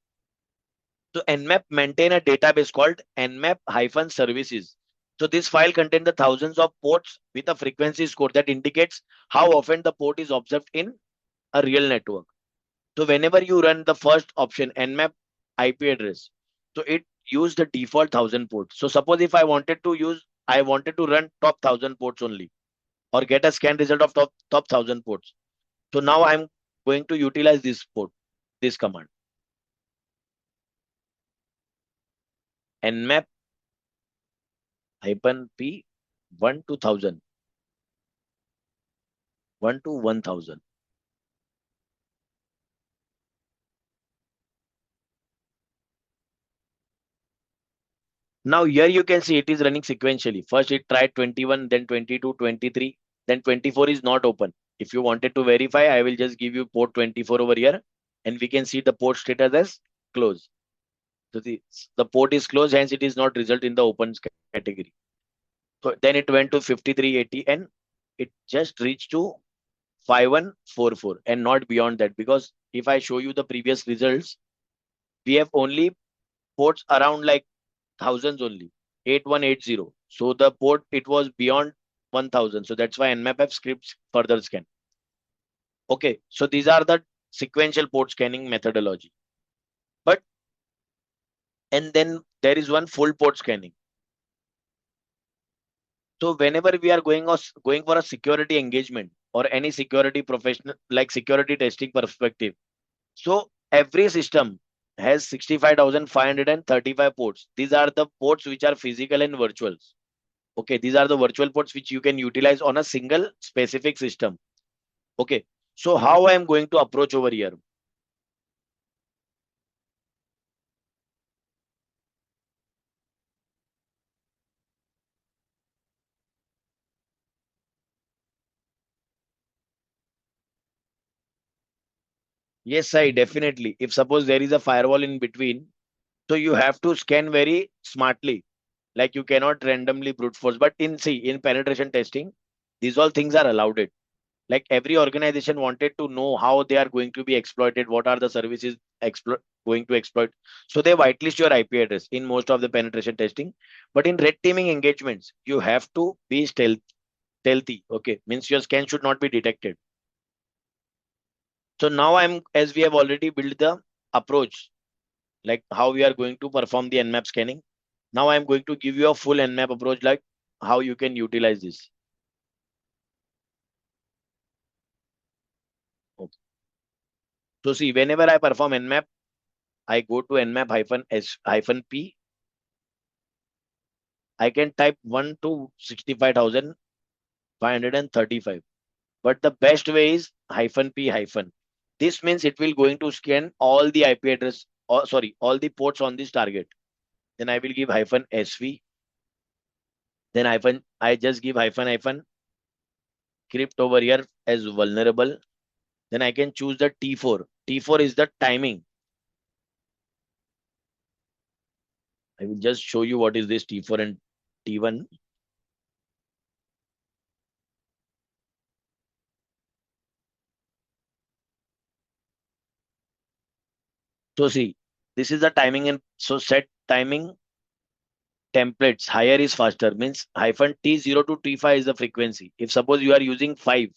So Nmap maintain a database called Nmap-services. So this file contains the thousands of ports with a frequency score that indicates how often the port is observed in a real network. So whenever you run the first option, Nmap IP address, so it use the default 1,000 ports. So suppose if I wanted to run top 1,000 ports only or get a scan result of top 1,000 ports. So now I'm going to utilize this command, Nmap -p 1 to 1,000, 1 to 1,000. Now here you can see it is running sequentially. First it tried 21, then 22, 23, then 24 is not open. If you wanted to verify, I will just give you port 24 over here and we can see the port status as closed. So the port is closed, hence it is not result in the open category. So then it went to 5380 and it just reached to 5144 and not beyond that, because if I show you the previous results, we have only ports around like thousands only, 8180. So the port, it was beyond 1,000. So that's why Nmap have scripts further scan. Okay, so these are the sequential port scanning methodology. But and then there is one full port scanning. So whenever we are going for a security engagement or any security professional like security testing perspective, so every system has 65,535 ports. These are the ports which are physical and virtual. Okay, these are the virtual ports which you can utilize on a single specific system. Okay, so how I am going to approach over here? Yes, I definitely. If suppose there is a firewall in between, so you have to scan very smartly. Like you cannot randomly brute force. But in penetration testing, these all things are allowed. It like every organization wanted to know how they are going to be exploited, what are the services going to exploit. So they whitelist your IP address in most of the penetration testing. But in red teaming engagements, you have to be stealthy. Okay, means your scan should not be detected. So now as we have already built the approach, like how we are going to perform the Nmap scanning. Now I'm going to give you a full Nmap approach, like how you can utilize this. Okay. So see, whenever I perform Nmap, I go to Nmap hyphen S hyphen P. I can type 1 to 65,535. But the best way is hyphen P hyphen. This means it will going to scan all the IP address all the ports on this target. Then I will give hyphen SV. Then I just give hyphen script over here as vulnerable. Then I can choose the T4. T4 is the timing. I will just show you what is this T4 and T1. So see, this is the timing, and so set timing templates. Higher is faster, means hyphen T0 to T5 is the frequency. If suppose you are using 5,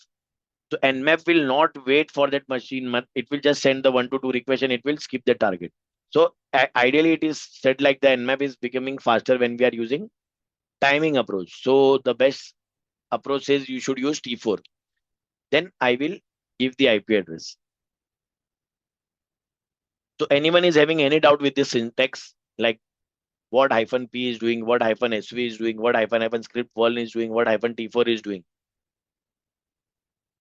so Nmap will not wait for that machine. It will just send the 1 to 2 request and it will skip the target. So ideally, it is said like the Nmap is becoming faster when we are using timing approach. So the best approach is you should use T4. Then I will give the IP address. So anyone is having any doubt with this syntax, like what hyphen P is doing, what hyphen SV is doing, what hyphen script 1 is doing, what hyphen T4 is doing.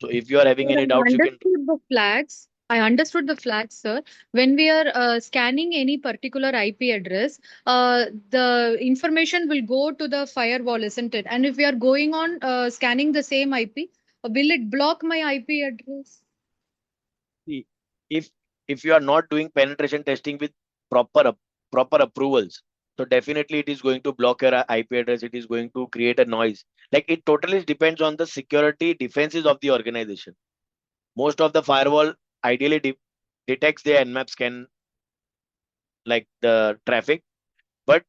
So if you are having Sir, any doubts, you can. understood the flags. I understood the flags, sir. When we are scanning any particular IP address, the information will go to the firewall, isn't it? And if we are going on scanning the same IP, will it block my IP address? See, if you are not doing penetration testing with proper approvals, so definitely it is going to block your IP address. It is going to create a noise. Like it totally depends on the security defenses of the organization. Most of the firewall ideally detects the Nmap scan, like the traffic, but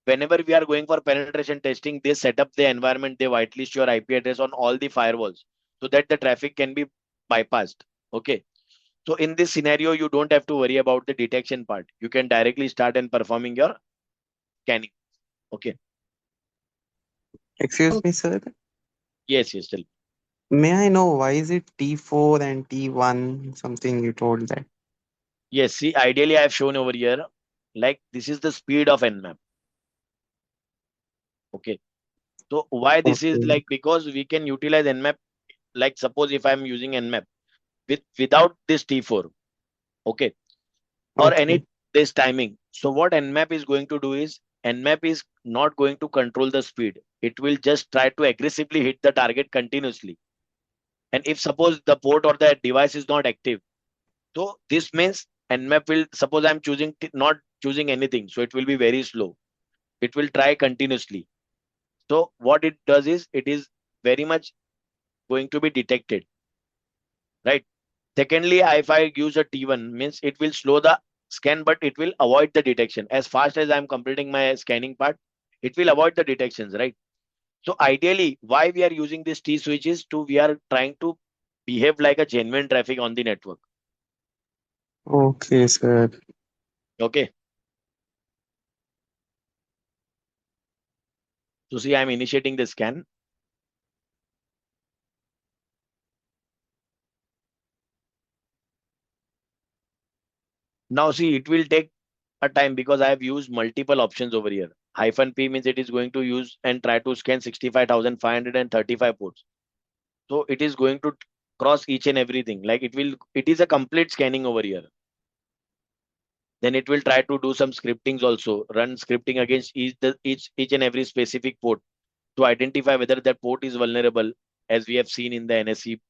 whenever we are going for penetration testing, they set up the environment, they whitelist your IP address on all the firewalls so that the traffic can be bypassed. Okay. So in this scenario, you don't have to worry about the detection part. You can directly start and performing your scanning. Okay. Excuse me, sir. Yes, yes, tell. May I know why is it T4 and T1? Something you told that. Yes, see, ideally I have shown over here, like this is the speed of Nmap. Okay. So why this is Okay. like, because we can utilize Nmap, like suppose if I'm using Nmap without this T4, okay, or Okay. any this timing. So what Nmap is going to do is Nmap is not going to control the speed. It will just try to aggressively hit the target continuously. And if suppose the port or the device is not active, so this means Nmap will, suppose I'm choosing not choosing anything, so it will be very slow. It will try continuously. So what it does is it is very much going to be detected, right? Secondly, if I use a T1, means it will slow the scan, but it will avoid the detection. As fast as I'm completing my scanning part, it will avoid the detections, right? So ideally, why we are using this T switch is to, we are trying to behave like a genuine traffic on the network. Okay, sir. Okay. So see, I'm initiating the scan. Now see, it will take a time because I have used multiple options over here. Hyphen P means it is going to use and try to scan 65,535 ports. So it is going to cross each and everything. Like it is a complete scanning over here. Then it will try to do some scriptings also, run scripting against each and every specific port to identify whether that port is vulnerable, as we have seen in the NSE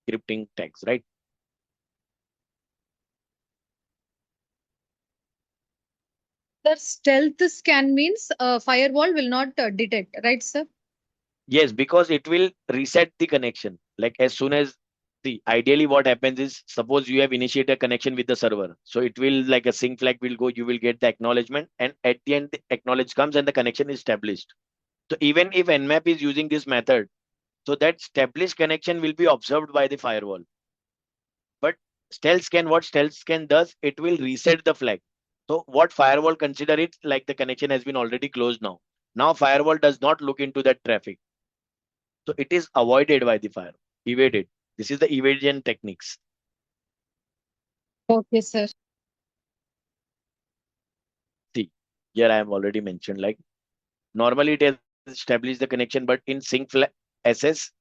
scripting tags, right? Sir, stealth scan means firewall will not detect, right, sir? Yes, because it will reset the connection. Like as soon as the, ideally what happens is, suppose you have initiated a connection with the server. So it will, like a sync flag will go, you will get the acknowledgement, and at the end the acknowledge comes and the connection is established. So even if Nmap is using this method, so that established connection will be observed by the firewall. But stealth scan, what stealth scan does, it will reset the flag. So what firewall consider it like the connection has been already closed now. Now firewall does not look into that traffic. So it is avoided by the firewall, evaded. This is the evasion techniques. Okay, sir. See, here I have already mentioned, like normally it has established the connection, but in sync flag SS,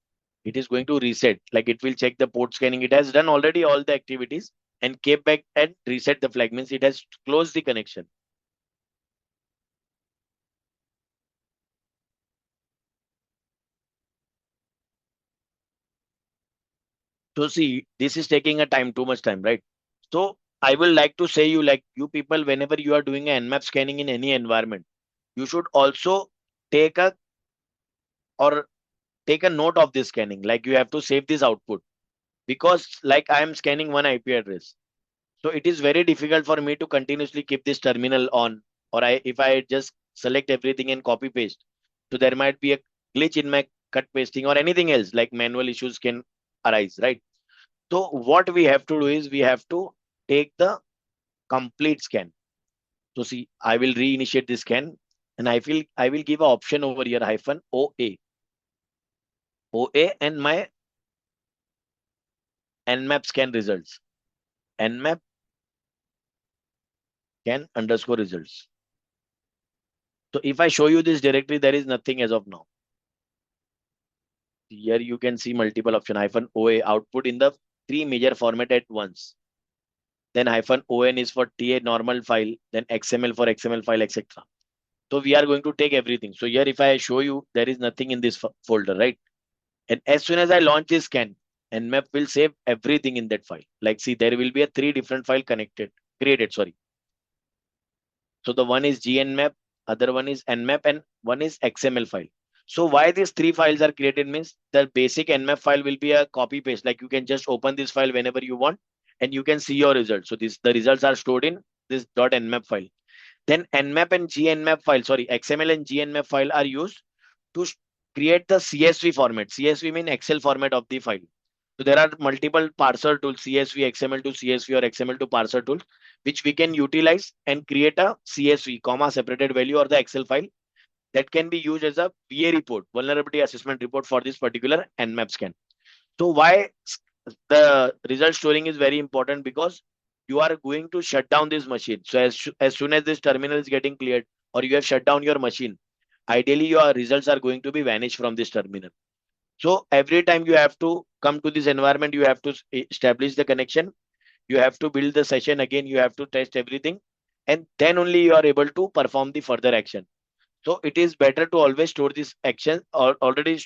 it is going to reset. Like it will check the port scanning. It has done already all the activities. and came back and reset the flag, means it has closed the connection. So see, this is taking a time, too much time, right? So I will like to say you, like you people, whenever you are doing a Nmap scanning in any environment, you should also take a or take a note of this scanning. Like you have to save this output, because like I am scanning one IP address. So it is very difficult for me to continuously keep this terminal on, or if I just select everything and copy paste. So there might be a glitch in my cut pasting or anything else, like manual issues can arise, right? So what we have to do is we have to take the complete scan. So see, I will reinitiate this scan, and I will give an option over here hyphen OA and my Nmap scan results. Nmap scan underscore results. So if I show you this directory, there is nothing as of now. Here you can see multiple option hyphen OA output in the three major format at once. Then hyphen ON is for TA normal file, then XML for XML file, etc. So we are going to take everything. So here, if I show you, there is nothing in this folder, right? And as soon as I launch this scan, Nmap will save everything in that file. Like see, there will be a three different file created, sorry. So the one is GNmap, other one is Nmap, and one is XML file. So why these three files are created means the basic Nmap file will be a copy paste. Like you can just open this file whenever you want, and you can see your results. So the results are stored in this .nmap file. Then Nmap and GNmap file, sorry, XML and GNmap file are used to create the CSV format. CSV means Excel format of the file. So there are multiple parser tools, CSV, XML to CSV or XML to parser tools, which we can utilize and create a CSV, comma separated value, or the Excel file that can be used as a VA report, vulnerability assessment report, for this particular Nmap scan. So why the result storing is very important? Because you are going to shut down this machine. So as soon as this terminal is getting cleared, or you have shut down your machine, ideally your results are going to be vanished from this terminal. So every time you have to come to this environment, you have to establish the connection, you have to build the session again, you have to test everything, and then only you are able to perform the further action. So it is better to always store this action, or always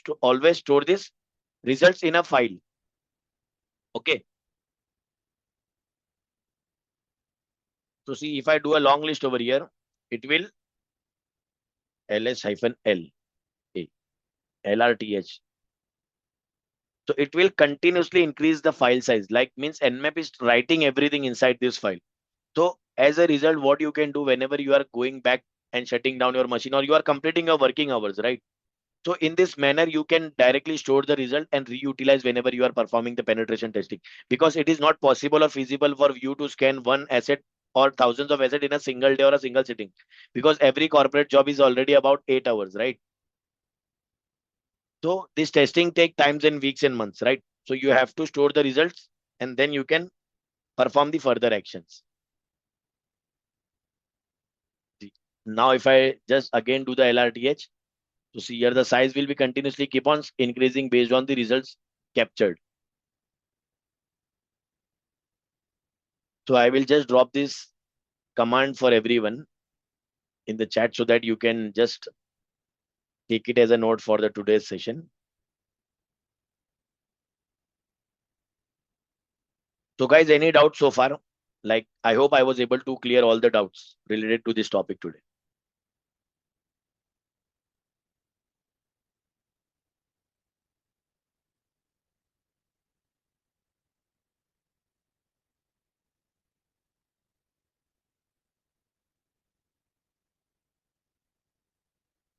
store this results in a file. Okay. So see, if I do a long list over here, it will ls-l a lrth. So it will continuously increase the file size. Like means Nmap is writing everything inside this file. So as a result, what you can do whenever you are going back and shutting down your machine, or you are completing your working hours, right? So in this manner, you can directly store the result and reutilize whenever you are performing the penetration testing, because it is not possible or feasible for you to scan one asset or thousands of assets in a single day or a single sitting, because every corporate job is already about 8 hours, right? So this testing take times in weeks and months, right? So you have to store the results, and then you can perform the further actions. Now, if I just again do the LRTH, so see here the size will be continuously keep on increasing based on the results captured. So I will just drop this command for everyone in the chat so that you can just take it as a note for the today's session. So guys, any doubts so far? Like, I hope I was able to clear all the doubts related to this topic today.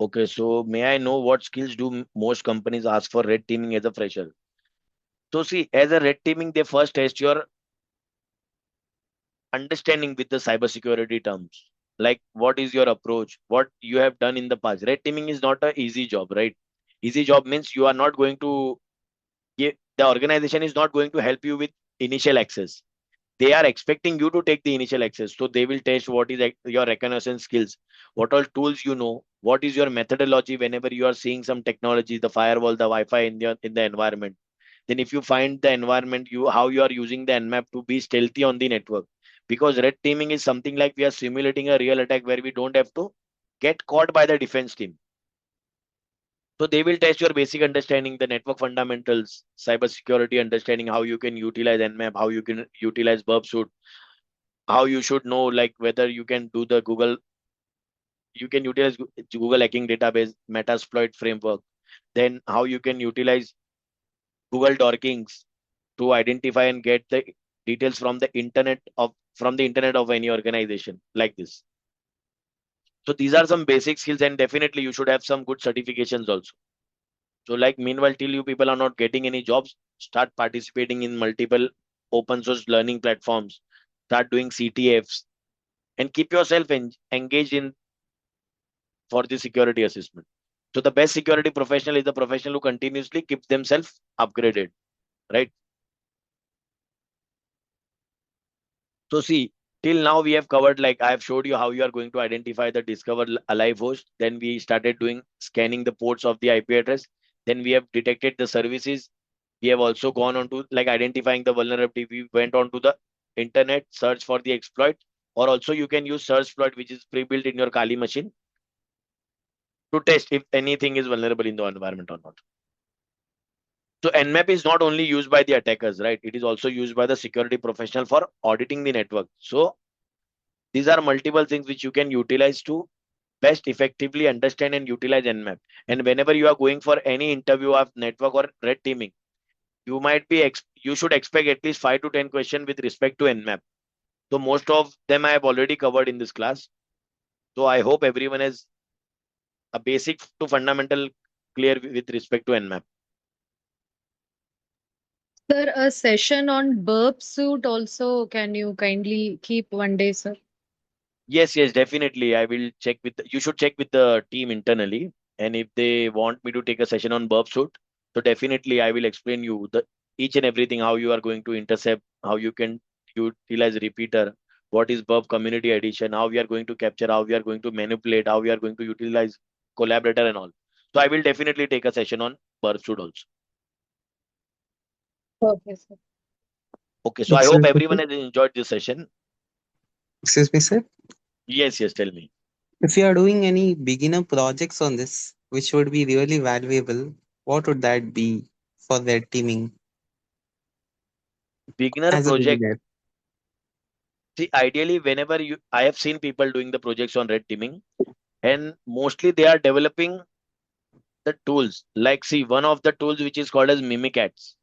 Okay, so may I know what skills do most companies ask for red teaming as a fresher? So see, as a red teaming, they first test your understanding with the cybersecurity terms. Like, what is your approach? What you have done in the past? Red teaming is not an easy job, right? Easy job means you are not going to give, the organization is not going to help you with initial access. They are expecting you to take the initial access. So they will test what is your reconnaissance skills, what all tools you know, what is your methodology whenever you are seeing some technology, the firewall, the Wi-Fi in the environment. Then if you find the environment, how you are using the Nmap to be stealthy on the network. Because red teaming is something like we are simulating a real attack where we don't have to get caught by the defense team. So they will test your basic understanding, the network fundamentals, cybersecurity understanding, how you can utilize Nmap, how you can utilize burp suit, how you should know like whether you can do the you can utilize Google hacking database, Metasploit framework, then how you can utilize Google Dorkings to identify and get the details from the internet of any organization like this. So these are some basic skills, and definitely you should have some good certifications also. So like meanwhile, till you people are not getting any jobs, start participating in multiple open source learning platforms, start doing CTFs, and keep yourself engaged in for the security assessment. So the best security professional is the professional who continuously keeps themselves upgraded, right? So see, till now we have covered, like I have showed you how you are going to identify the discover alive host. Then we started doing scanning the ports of the IP address. Then we have detected the services. We have also gone on to like identifying the vulnerability. We went on to the internet, search for the exploit, or also you can use search exploit, which is pre-built in your Kali machine to test if anything is vulnerable in the environment or not. So Nmap is not only used by the attackers, right? It is also used by the security professional for auditing the network. So these are multiple things which you can utilize to best effectively understand and utilize Nmap. And whenever you are going for any interview of network or red teaming, you should expect at least 5 to 10 questions with respect to Nmap. So most of them I have already covered in this class. So I hope everyone has a basic to fundamental clear with respect to Nmap. Sir, a session on burp suit also, can you kindly keep one day, sir? Yes, yes, definitely. I will check you should check with the team internally. And if they want me to take a session on burp suit, so definitely I will explain you the each and everything, how you are going to intercept, how you can utilize repeater, what is burp community edition, how we are going to capture, how we are going to manipulate, how we are going to utilize collaborator and all. So I will definitely take a session on burp suit also. Okay, sir. Okay, so I hope Excuse me, everyone sir. has enjoyed this session. Excuse me, sir. Yes, yes, tell me. If you are doing any beginner projects on this, which would be really valuable, what would that be for their teaming Beginner as a project. beginner? See, ideally, I have seen people doing the projects on red teaming, and mostly they are developing the tools. Like, see, one of the tools which is called as Mimikatz.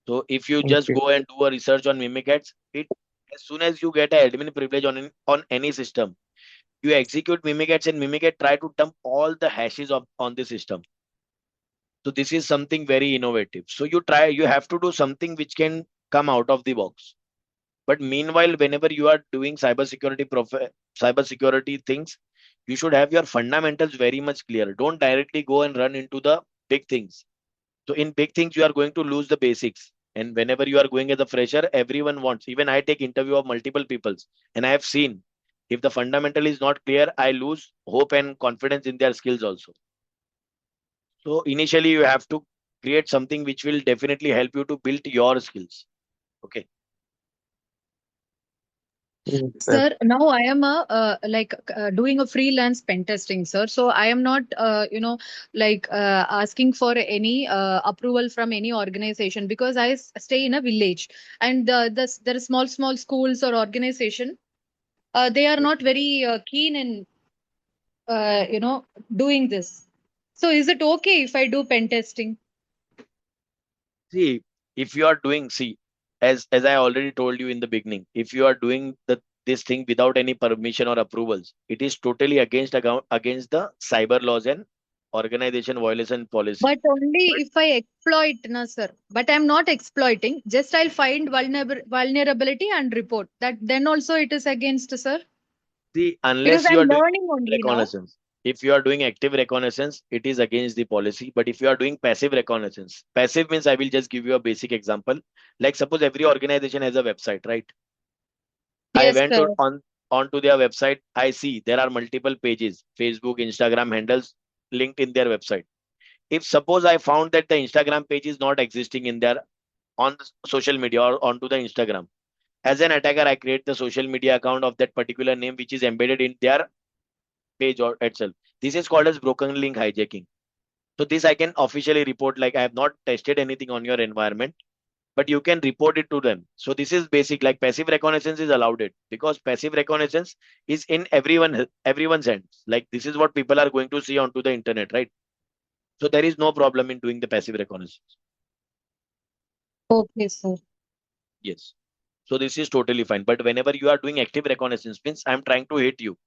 So, if you just Okay. go and do a research on Mimikatz, it as soon as you get an admin privilege on any system, you execute Mimikatz, and Mimikat try to dump all the hashes on the system. So, this is something very innovative. So, you have to do something which can come out of the box. But meanwhile, whenever you are doing cybersecurity things, you should have your fundamentals very much clear. Don't directly go and run into the big things. So in big things, you are going to lose the basics. And whenever you are going as a fresher, everyone wants. Even I take interview of multiple peoples, and I have seen if the fundamental is not clear, I lose hope and confidence in their skills also. So initially, you have to create something which will definitely help you to build your skills. Okay. Yes, sir. Sir, now I am doing a freelance pen testing, sir. So I am not, asking for any approval from any organization because stay in a village, and there are small schools or organization. They are not very keen in, doing this. So is it okay if I do pen testing? See, if you are doing, see, as I already told you in the beginning, if you are doing this thing without any permission or approvals, it is totally against the cyber laws and organization violation policy. But only But if I exploit, na sir. But I'm not exploiting. Just I'll find vulnerability and report. That then also it is against, sir. see, Because unless you I'm are doing learning only now. reconnaissance, if you are doing active reconnaissance, it is against the policy. But if you are doing passive reconnaissance, passive means I will just give you a basic example. Like suppose every organization has a website, right? I Yes, went sir. onto their website. I see there are multiple pages, Facebook, Instagram handles linked in their website. If suppose I found that the Instagram page is not existing in their on the social media or onto the Instagram. As an attacker, I create the social media account of that particular name which is embedded in their page or itself. This is called as broken link hijacking. So this I can officially report, like I have not tested anything on your environment, but you can report it to them. So this is basic, like passive reconnaissance is allowed it because passive reconnaissance is in everyone's hands. Like this is what people are going to see onto the internet, right? So there is no problem in doing the passive reconnaissance. Okay, sir. Yes. So this is totally fine. But whenever you are doing active reconnaissance, means I'm trying to hit you,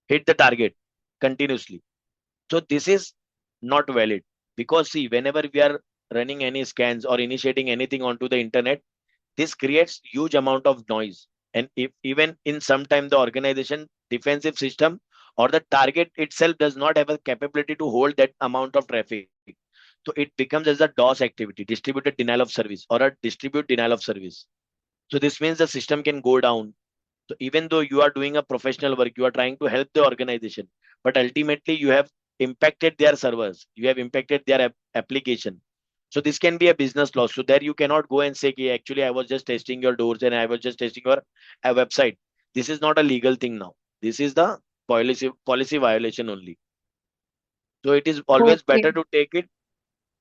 hit the target continuously. So this is not valid because see, whenever we are running any scans or initiating anything onto the internet, this creates huge amount of noise. And if even in some time the organization defensive system or the target itself does not have a capability to hold that amount of traffic. So it becomes as a DOS activity, distributed denial of service or a distribute denial of service. So this means the system can go down. So even though you are doing a professional work, you are trying to help the organization, but ultimately you have impacted their servers, you have impacted their application. So this can be a business loss. So there you cannot go and say, "Okay, actually, I was just testing your doors and I was just testing your website." This is not a legal thing now. This is the policy violation only. So it is always Okay. better to take it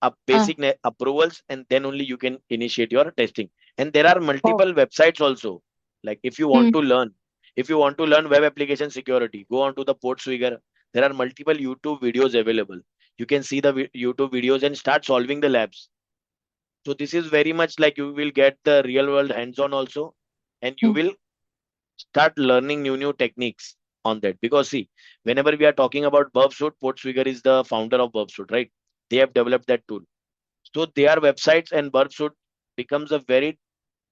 up Uh, basic approvals and then only you can initiate your testing. And there are oh. multiple websites also. Like Hmm. if you want to learn web application security, go on to the Portswigger. There are multiple YouTube videos available. You can see the YouTube videos and start solving the labs. So this is very much like you will get the real world hands-on also, and you Hmm. will start learning new techniques on that. Because see, whenever we are talking about Burbsuit, Portswigger is the founder of Burbsuit, right? They have developed that tool. So their websites and Burbsuit becomes a very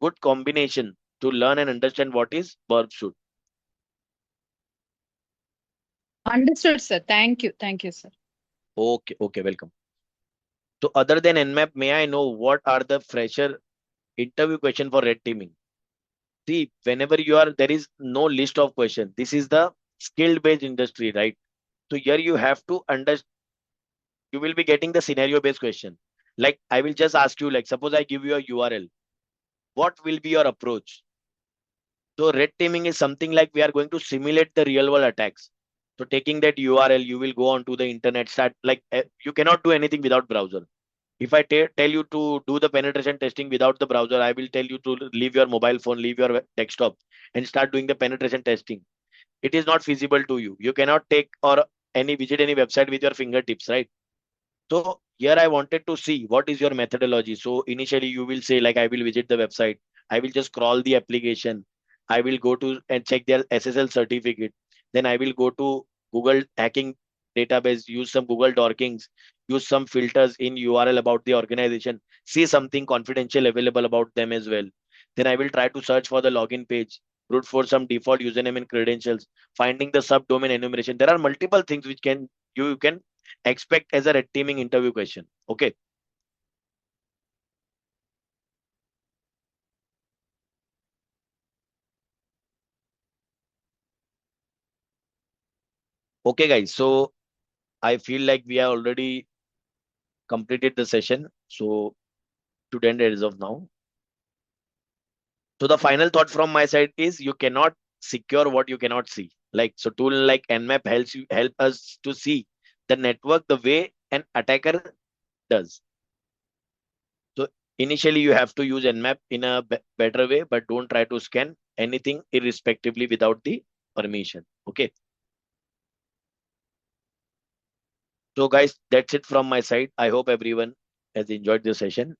good combination to learn and understand what is Burbsuit. Understood, sir. Thank you. Thank you, sir. Okay, okay, welcome. So other than Nmap, may I know what are the fresher interview question for red teaming? See, whenever you are, there is no list of questions. This is the skill based industry, right? So here you have to understand, you will be getting the scenario based question. Like I will just ask you, like suppose I give you a URL, what will be your approach? So red teaming is something like we are going to simulate the real world attacks. So taking that URL, you will go onto the internet, start like you cannot do anything without browser. If I tell you to do the penetration testing without the browser, I will tell you to leave your mobile phone, leave your desktop, and start doing the penetration testing. It is not feasible to you. You cannot take or any visit any website with your fingertips, right? So here I wanted to see what is your methodology. So initially you will say like I will visit the website. I will just crawl the application. I will go to and check their SSL certificate. Then I will go to Google hacking database, use some Google dorkings, use some filters in URL about the organization, see something confidential available about them as well. Then I will try to search for the login page, root for some default username and credentials, finding the subdomain enumeration. There are multiple things which can you can expect as a red teaming interview question. Okay. Okay, guys. So I feel like we have already completed the session. So to end as of now. So the final thought from my side is you cannot secure what you cannot see. Like so tool like Nmap help us to see the network the way an attacker does. So initially you have to use Nmap in a better way, but don't try to scan anything irrespectively without the permission. Okay. So guys, that's it from my side. I hope everyone has enjoyed this session.